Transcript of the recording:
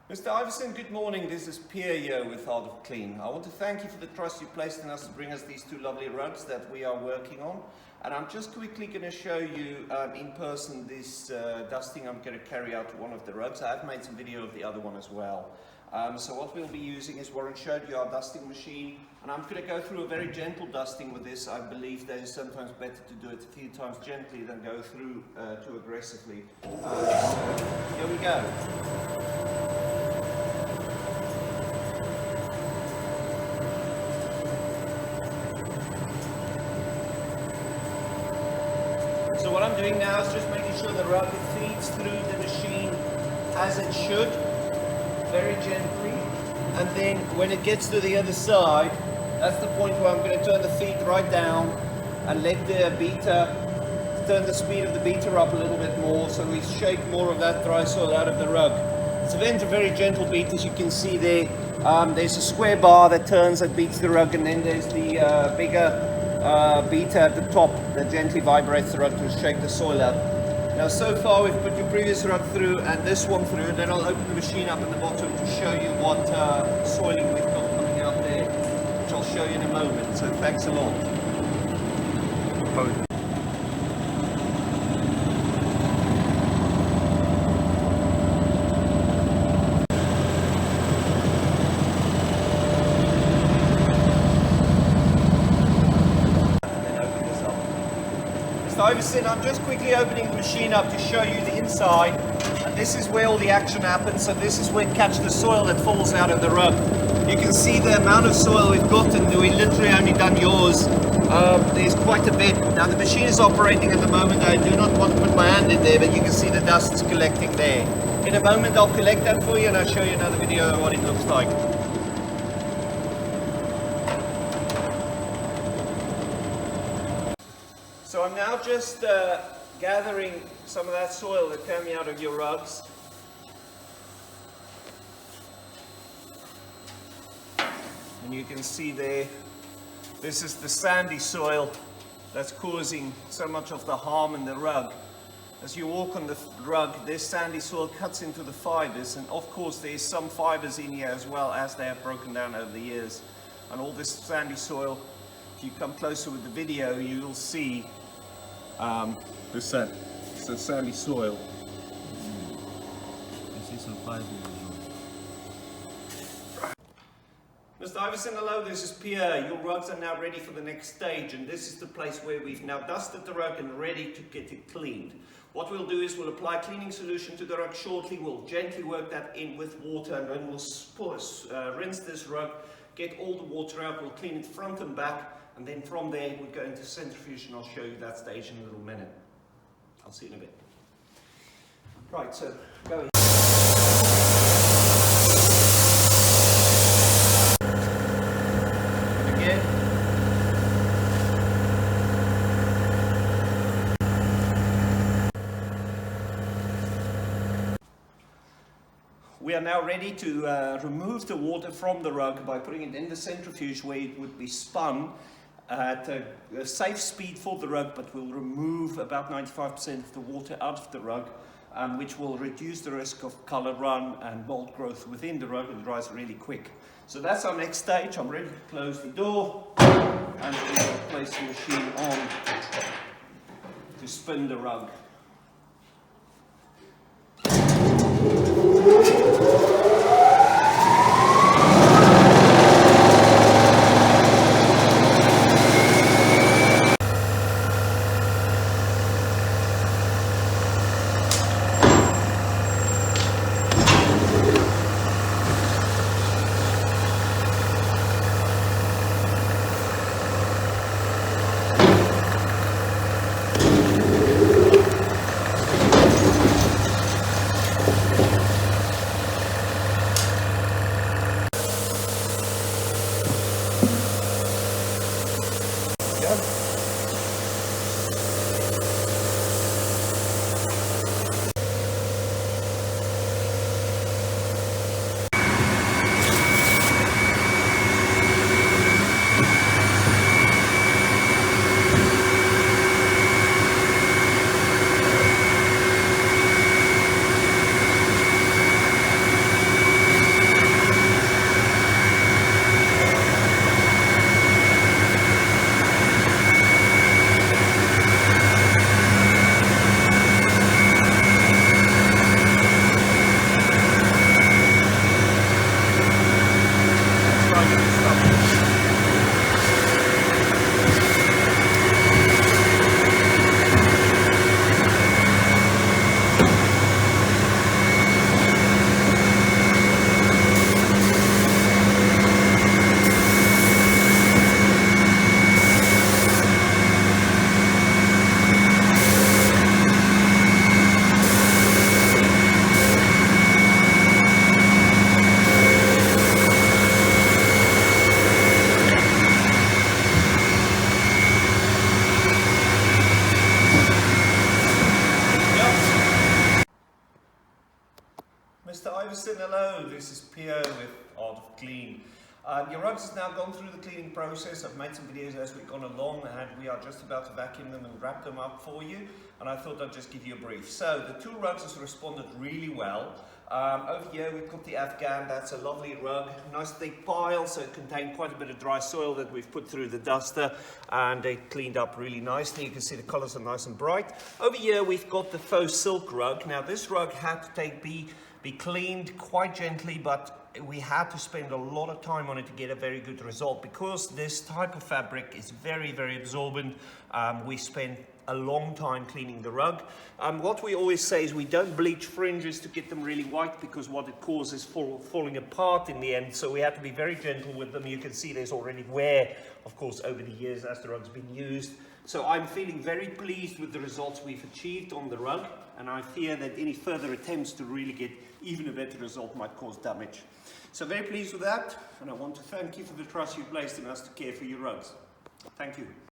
Mr. Iverson, good morning. This is Pierre here with Art of Clean. I want to thank you for the trust you placed in us to bring us these two lovely rugs that we are working on. And I'm just quickly going to show you in person this dusting I'm going to carry out to one of the rugs. I've made some video of the other one as well. So what we'll be using is Warren showed you our dusting machine. And I'm going to go through a very gentle dusting with this. I believe that it's sometimes better to do it a few times gently than go through too aggressively. So here we go. So what I'm doing now is just making sure the rug feeds through the machine as it should, very gently. And then when it gets to the other side, that's the point where I'm going to turn the feet right down and let the beater, turn the speed of the beater up a little bit more so we shake more of that dry soil out of the rug. It's a very gentle beat, as you can see there. There's a square bar that turns, that beats the rug, and then there's the bigger beater at the top that gently vibrates the rug to shake the soil out. Now so far we've put your previous rug through and this one through, and then I'll open the machine up at the bottom to show you what soiling we've got coming out there, which I'll show you in a moment. So thanks a lot. Iverson, I'm just quickly opening the machine up to show you the inside, and this is where all the action happens. So this is where catch the soil that falls out of the rug. You can see the amount of soil we've got, and we literally only done yours. There's quite a bit. Now the machine is operating at the moment. I do not want to put my hand in there, but you can see the dust is collecting there. In a moment I'll collect that for you and I'll show you another video of what it looks like. So I'm now just gathering some of that soil that came out of your rugs. And you can see there, this is the sandy soil that's causing so much of the harm in the rug. As you walk on the rug, this sandy soil cuts into the fibers, and of course there's some fibers in here as well, as they have broken down over the years. And all this sandy soil, if you come closer with the video, you'll see the sandy soil. I see some fibers. Mr. Iverson, hello, this is Pierre. Your rugs are now ready for the next stage, and this is the place where we've now dusted the rug and ready to get it cleaned. What we'll do is we'll apply cleaning solution to the rug shortly. We'll gently work that in with water, and then we'll rinse this rug, get all the water out, we'll clean it front and back, and then from there we'll go into centrifuge, and I'll show you that stage in a little minute. I'll see you in a bit. Right, so go. Again. We are now ready to remove the water from the rug by putting it in the centrifuge, where it would be spun at a safe speed for the rug, but will remove about 95% of the water out of the rug, which will reduce the risk of color run and mold growth within the rug. It dries really quick. So that's our next stage. I'm ready to close the door, and we'll place the machine on to spin the rug. Mr. Iverson, hello. This is Pio with Art of Clean. Your rugs has now gone through the cleaning process. I've made some videos as we've gone along, and we are just about to vacuum them and wrap them up for you. And I thought I'd just give you a brief. So the two rugs has responded really well. Over here we've got the Afghan. That's a lovely rug, nice thick pile, so it contained quite a bit of dry soil that we've put through the duster, and it cleaned up really nicely. You can see the colours are nice and bright. Over here we've got the faux silk rug. Now this rug had to be cleaned quite gently, but we had to spend a lot of time on it to get a very good result because this type of fabric is very, very absorbent. We spent a long time cleaning the rug. What we always say is we don't bleach fringes to get them really white because what it causes is falling apart in the end. So we have to be very gentle with them. You can see there's already wear, of course, over the years as the rug's been used. So I'm feeling very pleased with the results we've achieved on the rug, and I fear that any further attempts to really get even a better result might cause damage. So very pleased with that, and I want to thank you for the trust you placed in us to care for your rugs. Thank you.